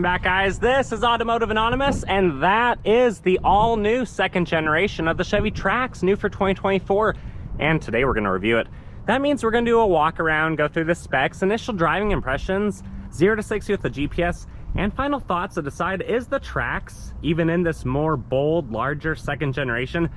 Welcome back, guys. This is Automotive Anonymous, and that is the all-new second generation of the Chevy Trax, new for 2024. And today we're going to review it. That means we're going to do a walk around, go through the specs, initial driving impressions, 0 to 60 with the GPS, and final thoughts to decide, is the Trax, even in this more bold, larger second generation,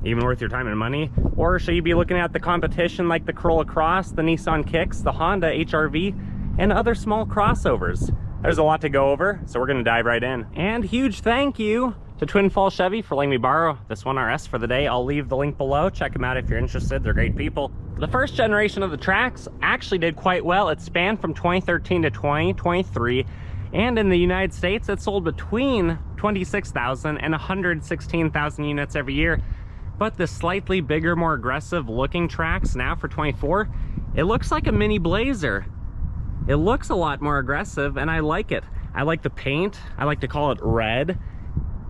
even worth your time and money? Or should you be looking at the competition like the Corolla Cross, the Nissan Kicks, the Honda HR-V, and other small crossovers? There's a lot to go over, so we're going to dive right in. And huge thank you to Twin Falls Chevy for letting me borrow this 1RS for the day. I'll leave the link below. Check them out if you're interested. They're great people. The first generation of the Trax actually did quite well. It spanned from 2013 to 2023, and in the United States, it sold between 26,000 and 116,000 units every year. But the slightly bigger, more aggressive looking Trax now for 24, it looks like a mini Blazer. It looks a lot more aggressive, and I like it. I like the paint. I like to call it red.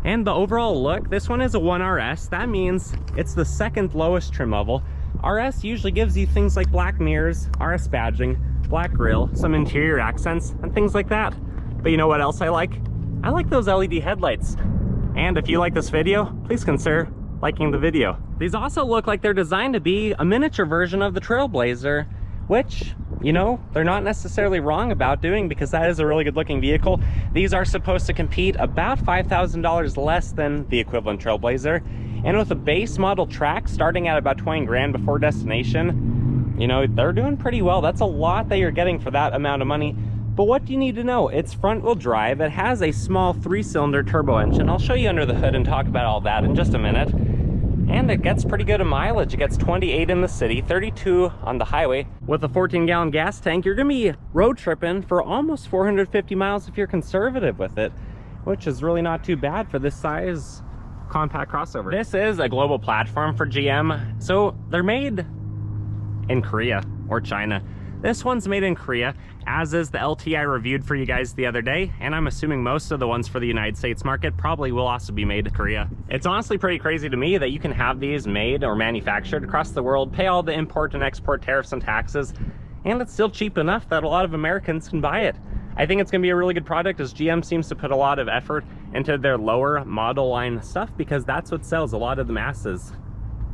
And the overall look, this one is a 1RS. That means it's the second lowest trim level. RS usually gives you things like black mirrors, RS badging, black grille, some interior accents, and things like that. But you know what else I like? I like those LED headlights. And if you like this video, please consider liking the video. These also look like they're designed to be a miniature version of the Trailblazer, which, you know, they're not necessarily wrong about doing, because that is a really good looking vehicle. These are supposed to compete about $5,000 less than the equivalent Trailblazer. And with a base model Trax starting at about 20 grand before destination, you know, they're doing pretty well. That's a lot that you're getting for that amount of money. But what do you need to know? It's front wheel drive. It has a small 3-cylinder turbo engine. I'll show you under the hood and talk about all that in just a minute. And it gets pretty good mileage. It gets 28 in the city, 32 on the highway. With a 14-gallon gas tank, you're gonna be road tripping for almost 450 miles if you're conservative with it, which is really not too bad for this size compact crossover. This is a global platform for GM, so they're made in Korea or China. This one's made in Korea, as is the LT I reviewed for you guys the other day, and I'm assuming most of the ones for the United States market probably will also be made in Korea. It's honestly pretty crazy to me that you can have these made or manufactured across the world, pay all the import and export tariffs and taxes, and it's still cheap enough that a lot of Americans can buy it. I think it's going to be a really good product, as GM seems to put a lot of effort into their lower model line stuff, because that's what sells a lot of the masses.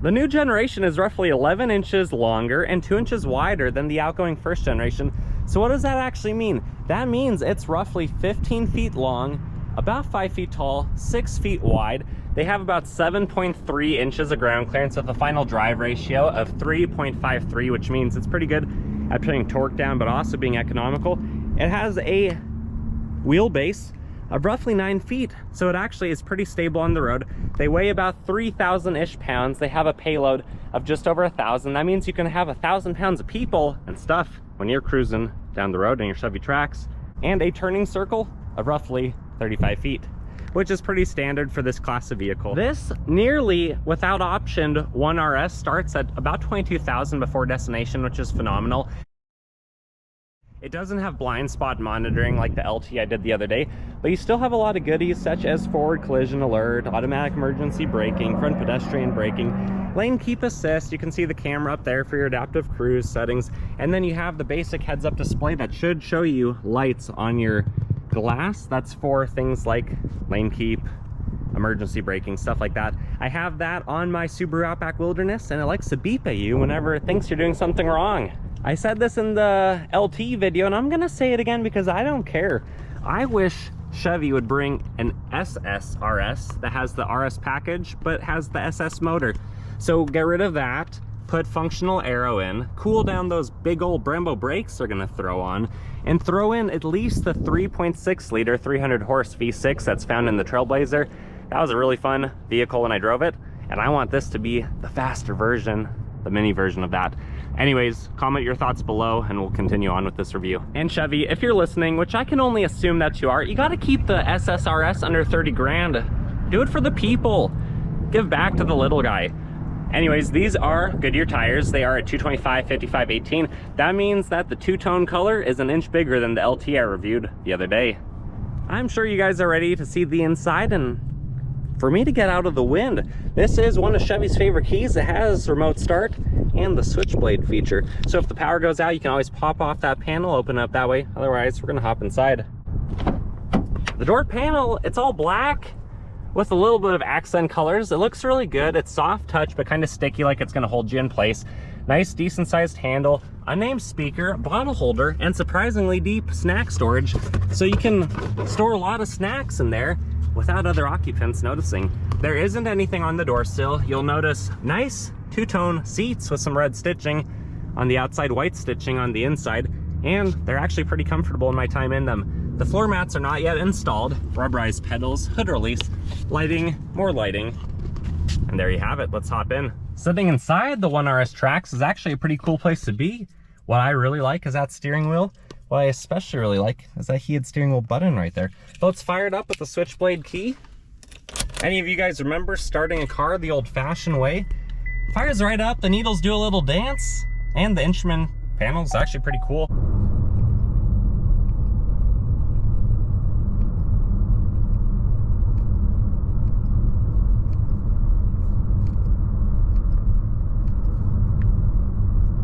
The new generation is roughly 11 inches longer and 2 inches wider than the outgoing first generation. So what does that actually mean? That means it's roughly 15 feet long, about 5 feet tall, 6 feet wide. They have about 7.3 inches of ground clearance with a final drive ratio of 3.53, which means it's pretty good at putting torque down, but also being economical. It has a wheelbase of roughly 9 feet, so it actually is pretty stable on the road. They weigh about 3,000-ish pounds. They have a payload of just over 1,000. That means you can have 1,000 pounds of people and stuff when you're cruising down the road in your Chevy Trax, and a turning circle of roughly 35 feet, which is pretty standard for this class of vehicle. This nearly without optioned 1RS starts at about 22,000 before destination, which is phenomenal. It doesn't have blind spot monitoring like the LT I did the other day, but you still have a lot of goodies such as forward collision alert, automatic emergency braking, front pedestrian braking, lane keep assist. You can see the camera up there for your adaptive cruise settings, and then you have the basic heads-up display that should show you lights on your glass. That's for things like lane keep, emergency braking, stuff like that. I have that on my Subaru Outback Wilderness, and it likes to beep at you whenever it thinks you're doing something wrong. I said this in the LT video, and I'm gonna say it again because I don't care. I wish Chevy would bring an SS RS that has the RS package but has the SS motor. So get rid of that, put functional aero in, cool down those big old Brembo brakes they're gonna throw on, and throw in at least the 3.6 liter 300 horse V6 that's found in the Trailblazer. That was a really fun vehicle when I drove it, and I want this to be the faster version, the mini version of that. Anyways, comment your thoughts below and we'll continue on with this review. And Chevy, if you're listening, which I can only assume that you are, you gotta keep the SSRS under 30 grand. Do it for the people. Give back to the little guy. Anyways, these are Goodyear tires. They are at 225, 55, 18. That means that the two-tone color is an inch bigger than the LT I reviewed the other day. I'm sure you guys are ready to see the inside and for me to get out of the wind. This is one of Chevy's favorite keys. It has remote start and the switchblade feature. So if the power goes out, you can always pop off that panel, open up that way. Otherwise, we're gonna hop inside. The door panel, it's all black with a little bit of accent colors. It looks really good. It's soft touch, but kind of sticky, like it's gonna hold you in place. Nice, decent sized handle, unnamed speaker, bottle holder, and surprisingly deep snack storage. So you can store a lot of snacks in there without other occupants noticing. There isn't anything on the door sill. You'll notice nice two-tone seats with some red stitching on the outside, white stitching on the inside, and they're actually pretty comfortable in my time in them. The floor mats are not yet installed. Rubberized pedals, hood release, lighting, more lighting, and there you have it. Let's hop in. Sitting inside the 1RS Trax is actually a pretty cool place to be. What I really like is that steering wheel. What I especially really like is that heated steering wheel button right there. So let's fire it up with the switchblade key. Any of you guys remember starting a car the old-fashioned way? Fires right up, the needles do a little dance, and the instrument panel is actually pretty cool.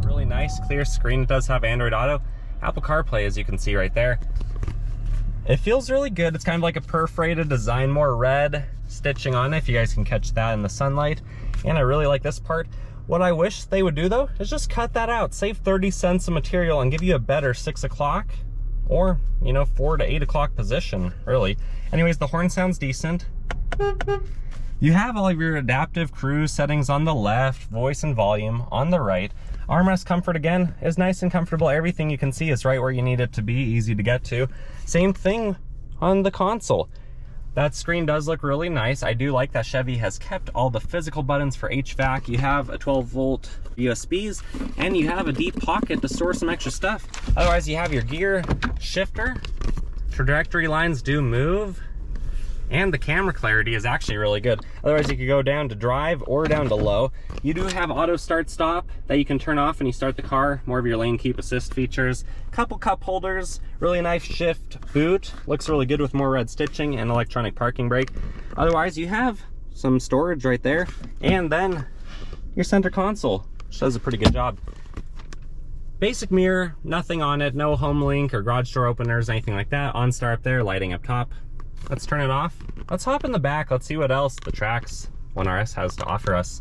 Really nice, clear screen. It does have Android Auto. Apple CarPlay, as you can see right there. It feels really good. It's kind of like a perforated design, more red stitching on it, if you guys can catch that in the sunlight. And I really like this part. What I wish they would do though is just cut that out, save 30 cents of material and give you a better 6 o'clock or, you know, 4 to 8 o'clock position, really. Anyways, the horn sounds decent. You have all of your adaptive cruise settings on the left, voice and volume on the right. Armrest comfort again is nice and comfortable. Everything you can see is right where you need it to be, easy to get to. Same thing on the console. That screen does look really nice. I do like that Chevy has kept all the physical buttons for HVAC. You have a 12-volt USBs, and you have a deep pocket to store some extra stuff. Otherwise, you have your gear shifter. Trajectory lines do move, and the camera clarity is actually really good. Otherwise, you could go down to drive or down to low. You do have auto start stop that you can turn off when you start the car, more of your lane keep assist features. Couple cup holders, really nice shift boot, looks really good with more red stitching and electronic parking brake. Otherwise, you have some storage right there, and then your center console, which does a pretty good job. Basic mirror, nothing on it, no home link or garage door openers, anything like that. OnStar up there, lighting up top. Let's turn it off. Let's hop in the back. Let's see what else the Trax 1RS has to offer us.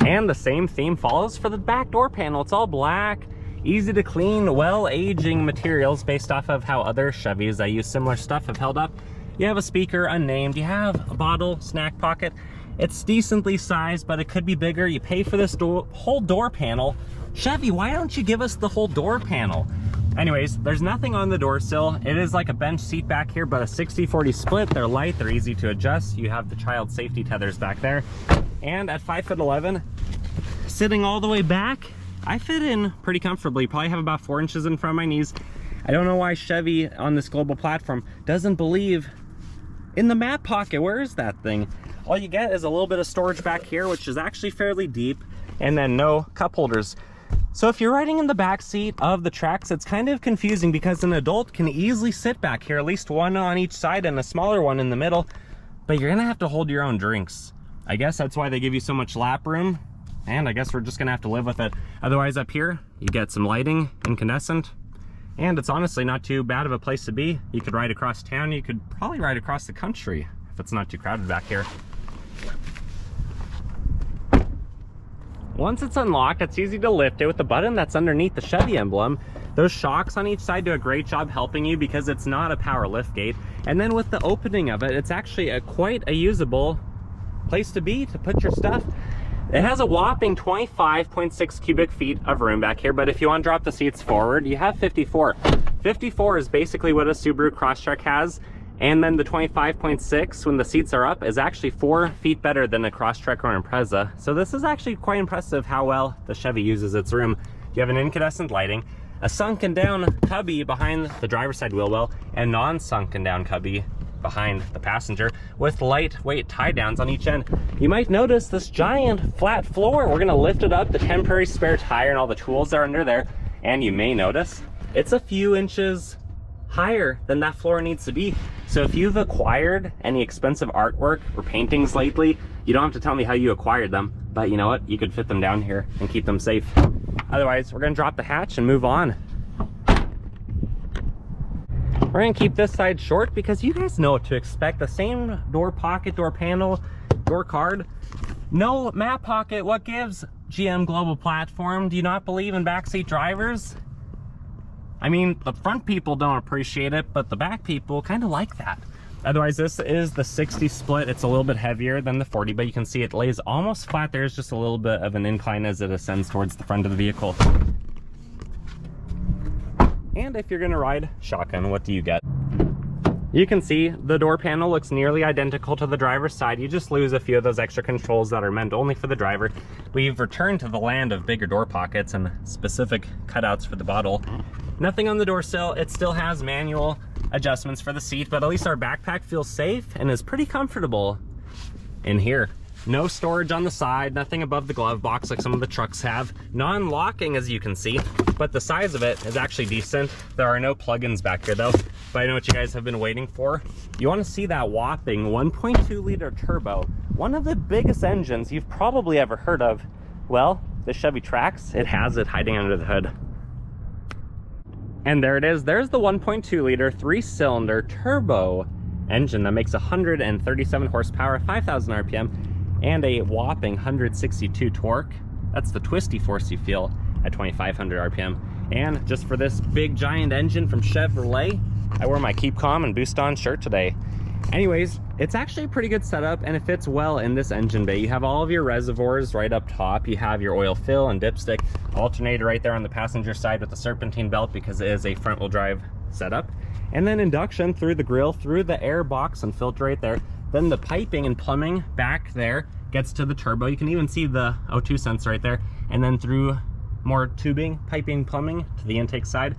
And the same theme follows for the back door panel. It's all black, easy to clean, well-aging materials based off of how other Chevys that use similar stuff have held up. You have a speaker, unnamed. You have a bottle snack pocket. It's decently sized, but it could be bigger. You pay for this whole door panel. Chevy, why don't you give us the whole door panel? Anyways, there's nothing on the door sill. It is like a bench seat back here, but a 60-40 split. They're light, they're easy to adjust. You have the child safety tethers back there. And at 5'11", sitting all the way back, I fit in pretty comfortably. Probably have about 4 inches in front of my knees. I don't know why Chevy on this global platform doesn't believe in the mat pocket. Where is that thing? All you get is a little bit of storage back here, which is actually fairly deep, and then no cup holders. So if you're riding in the back seat of the Trax, it's kind of confusing because an adult can easily sit back here, at least one on each side and a smaller one in the middle, but you're gonna have to hold your own drinks. I guess that's why they give you so much lap room, and I guess we're just gonna have to live with it. Otherwise, up here, you get some lighting, incandescent, and it's honestly not too bad of a place to be. You could ride across town, you could probably ride across the country if it's not too crowded back here. Once it's unlocked, it's easy to lift it with the button that's underneath the Chevy emblem. Those shocks on each side do a great job helping you because it's not a power lift gate. And then with the opening of it, it's actually quite a usable place to be to put your stuff. It has a whopping 25.6 cubic feet of room back here, but if you want to drop the seats forward, you have 54. 54 is basically what a Subaru Crosstrek has. And then the 25.6, when the seats are up, is actually 4 feet better than a Crosstrek or Impreza. So this is actually quite impressive how well the Chevy uses its room. You have an incandescent lighting, a sunken down cubby behind the driver's side wheel well, and non-sunken down cubby behind the passenger with lightweight tie downs on each end. You might notice this giant flat floor. We're gonna lift it up, the temporary spare tire and all the tools are under there. And you may notice it's a few inches higher than that floor needs to be. So if you've acquired any expensive artwork or paintings lately, you don't have to tell me how you acquired them, but you know what? You could fit them down here and keep them safe. Otherwise, we're gonna drop the hatch and move on. We're gonna keep this side short because you guys know what to expect. The same door pocket, door panel, door card. No map pocket. What gives? GM Global Platform. Do you not believe in backseat drivers? I mean, the front people don't appreciate it, but the back people kind of like that. Otherwise, this is the 60 split. It's a little bit heavier than the 40, but you can see it lays almost flat. There's just a little bit of an incline as it ascends towards the front of the vehicle. And if you're gonna ride shotgun, what do you get? You can see the door panel looks nearly identical to the driver's side. You just lose a few of those extra controls that are meant only for the driver. We've returned to the land of bigger door pockets and specific cutouts for the bottle. Nothing on the door sill. It still has manual adjustments for the seat, but at least our backpack feels safe and is pretty comfortable in here. No storage on the side, nothing above the glove box like some of the trucks have. Non-locking, as you can see, but the size of it is actually decent. There are no plugins back here though, but I know what you guys have been waiting for. You want to see that whopping 1.2 liter turbo, one of the biggest engines you've probably ever heard of. Well, the Chevy Trax, it has it hiding under the hood. And there it is. There's the 1.2 liter 3-cylinder turbo engine that makes 137 horsepower, 5,000 RPM, and a whopping 162 torque. That's the twisty force you feel at 2,500 RPM. And just for this big giant engine from Chevrolet, I wore my Keep Calm and Boost On shirt today. Anyways, it's actually a pretty good setup and it fits well in this engine bay. You have all of your reservoirs right up top. You have your oil fill and dipstick, alternator right there on the passenger side with the serpentine belt because it is a front wheel drive setup. And then induction through the grill, through the air box and filter right there. Then the piping and plumbing back there gets to the turbo. You can even see the O2 sensor right there. And then through more tubing, piping, plumbing to the intake side.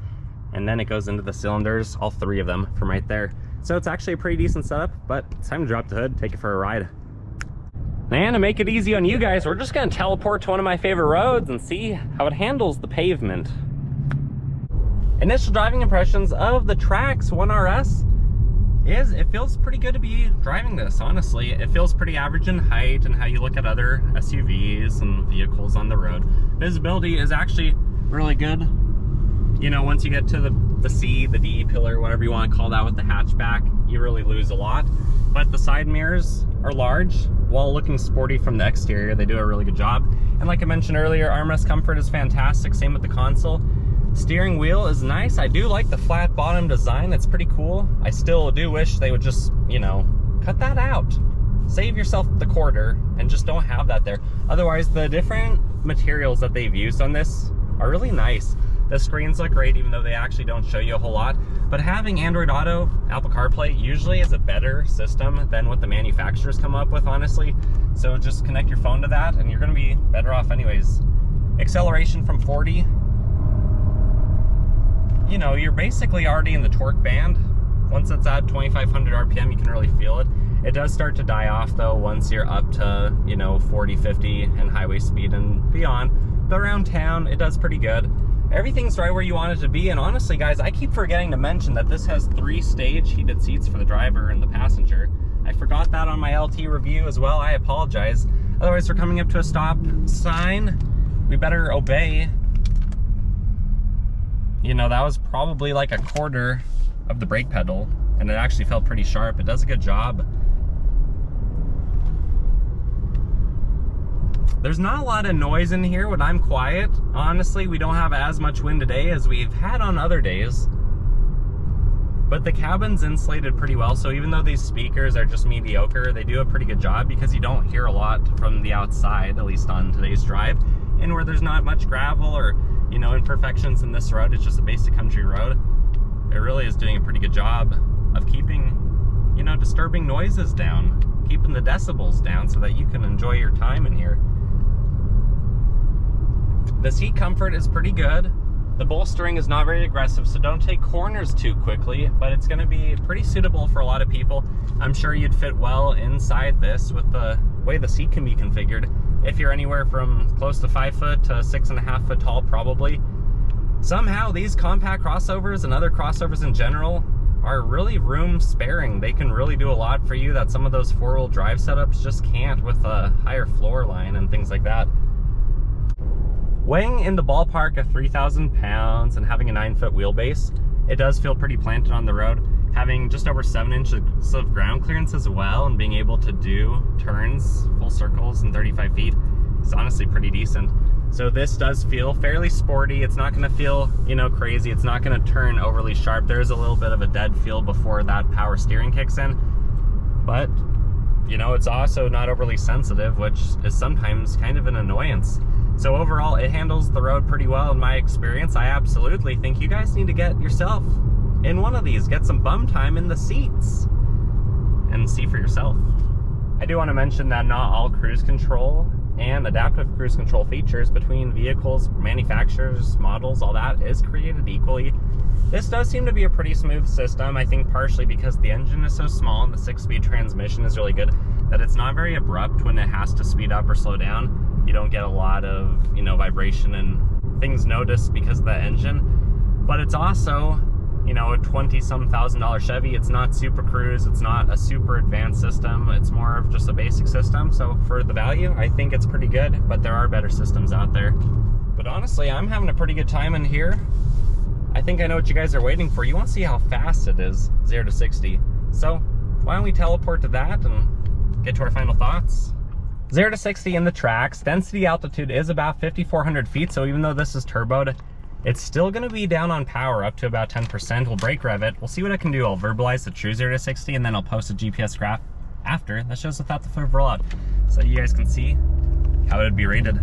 And then it goes into the cylinders, all three of them from right there. So it's actually a pretty decent setup, but it's time to drop the hood, take it for a ride. And to make it easy on you guys, we're just gonna teleport to one of my favorite roads and see how it handles the pavement. Initial driving impressions of the Trax 1RS is it feels pretty good to be driving this, honestly. It feels pretty average in height and how you look at other SUVs and vehicles on the road. Visibility is actually really good. You know, once you get to the C, the D pillar, whatever you want to call that with the hatchback, you really lose a lot. But the side mirrors are large, while looking sporty from the exterior. They do a really good job. And like I mentioned earlier, armrest comfort is fantastic. Same with the console. Steering wheel is nice. I do like the flat bottom design. That's pretty cool. I still do wish they would just, you know, cut that out. Save yourself the quarter and just don't have that there. Otherwise, the different materials that they've used on this are really nice. The screens look great, even though they actually don't show you a whole lot. But having Android Auto, Apple CarPlay usually is a better system than what the manufacturers come up with, honestly. So just connect your phone to that and you're gonna be better off anyways. Acceleration from 40. You know, you're basically already in the torque band. Once it's at 2,500 RPM, you can really feel it. It does start to die off though once you're up to, you know, 40, 50 and highway speed and beyond. But around town, it does pretty good. Everything's right where you want it to be, and honestly guys, I keep forgetting to mention that this has 3-stage heated seats for the driver and the passenger. I forgot that on my LT review as well. I apologize. Otherwise, we're coming up to a stop sign. We better obey. You know, that was probably like a quarter of the brake pedal, and it actually felt pretty sharp. It does a good job. There's not a lot of noise in here when I'm quiet. Honestly, we don't have as much wind today as we've had on other days. But the cabin's insulated pretty well, so even though these speakers are just mediocre, they do a pretty good job because you don't hear a lot from the outside, at least on today's drive. And where there's not much gravel or, you know, imperfections in this road, it's just a basic country road. It really is doing a pretty good job of keeping, you know, disturbing noises down, keeping the decibels down so that you can enjoy your time in here. The seat comfort is pretty good. The bolstering is not very aggressive, so don't take corners too quickly, but it's gonna be pretty suitable for a lot of people. I'm sure you'd fit well inside this with the way the seat can be configured. If you're anywhere from close to 5 foot to 6.5 foot tall, probably. Somehow these compact crossovers and other crossovers in general are really room sparing. They can really do a lot for you that some of those 4-wheel drive setups just can't with a higher floor line and things like that. Weighing in the ballpark of 3,000 pounds and having a 9-foot wheelbase, it does feel pretty planted on the road. Having just over 7 inches of ground clearance as well, and being able to do turns, full circles in 35 feet is honestly pretty decent. So this does feel fairly sporty. It's not gonna feel, you know, crazy. It's not gonna turn overly sharp. There is a little bit of a dead feel before that power steering kicks in. But, you know, it's also not overly sensitive, which is sometimes kind of an annoyance. So overall, it handles the road pretty well in my experience. I absolutely think you guys need to get yourself in one of these. Get some bum time in the seats and see for yourself. I do want to mention that not all cruise control and adaptive cruise control features between vehicles, manufacturers, models, all that is created equally. This does seem to be a pretty smooth system, I think partially because the engine is so small and the 6-speed transmission is really good that it's not very abrupt when it has to speed up or slow down. You don't get a lot of, you know, vibration and things noticed because of the engine. But it's also, you know, a $20-some thousand Chevy. It's not super cruise, it's not a super advanced system, it's more of just a basic system. So for the value, I think it's pretty good, but there are better systems out there. But honestly, I'm having a pretty good time in here. I think I know what you guys are waiting for. You want to see how fast it is, 0 to 60. So why don't we teleport to that and get to our final thoughts? 0 to 60 in the Trax. Density altitude is about 5,400 feet, so even though this is turboed, it's still going to be down on power up to about 10%. We'll brake rev it. We'll see what I can do. I'll verbalize the true 0 to 60, and then I'll post a GPS graph after that shows without the foot rollout, so you guys can see how it would be rated.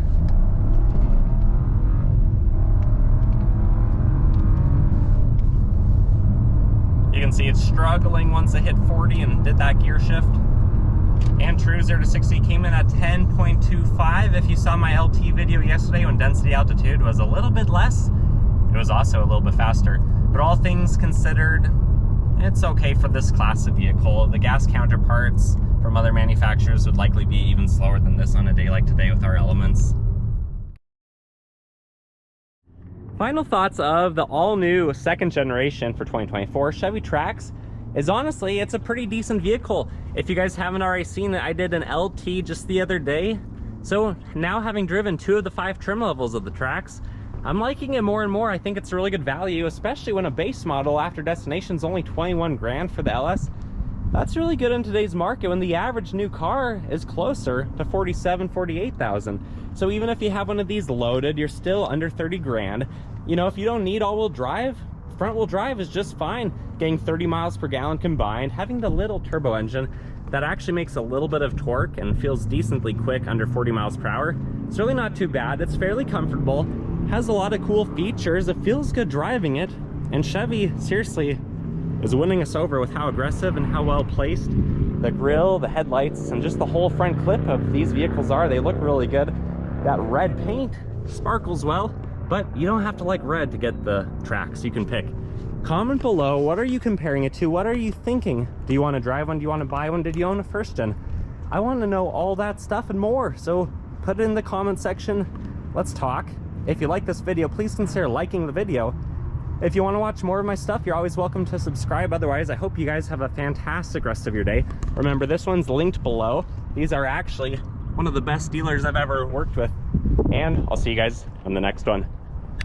You can see it's struggling once it hit 40 and did that gear shift. And true 0 to 60 came in at 10.25. If you saw my LT video yesterday when density altitude was a little bit less, it was also a little bit faster. But all things considered, it's okay for this class of vehicle. The gas counterparts from other manufacturers would likely be even slower than this on a day like today with our elements. Final thoughts of the all-new 2nd generation for 2024 Chevy Trax is honestly, it's a pretty decent vehicle. If you guys haven't already seen it, I did an LT just the other day. So now, having driven 2 of the 5 trim levels of the Trax, I'm liking it more and more. I think it's a really good value, especially when a base model after destination is only 21 grand for the LS. That's really good in today's market when the average new car is closer to 47, 48,000. So even if you have one of these loaded, you're still under 30 grand. You know, if you don't need all-wheel drive, front-wheel drive is just fine. Getting 30 miles per gallon combined, having the little turbo engine that actually makes a little bit of torque and feels decently quick under 40 miles per hour. It's really not too bad. It's fairly comfortable, has a lot of cool features. It feels good driving it. And Chevy, seriously, is winning us over with how aggressive and how well placed the grille, the headlights, and just the whole front clip of these vehicles are. They look really good. That red paint sparkles well, but you don't have to like red to get the Trax. You can pick. Comment below, what are you comparing it to? What are you thinking? Do you want to drive one? Do you want to buy one? Did you own a 1st gen? I want to know all that stuff and more, so put it in the comment section. Let's talk. If you like this video, please consider liking the video. If you want to watch more of my stuff, you're always welcome to subscribe. Otherwise, I hope you guys have a fantastic rest of your day. Remember, this one's linked below. These are actually one of the best dealers I've ever worked with. And I'll see you guys on the next one.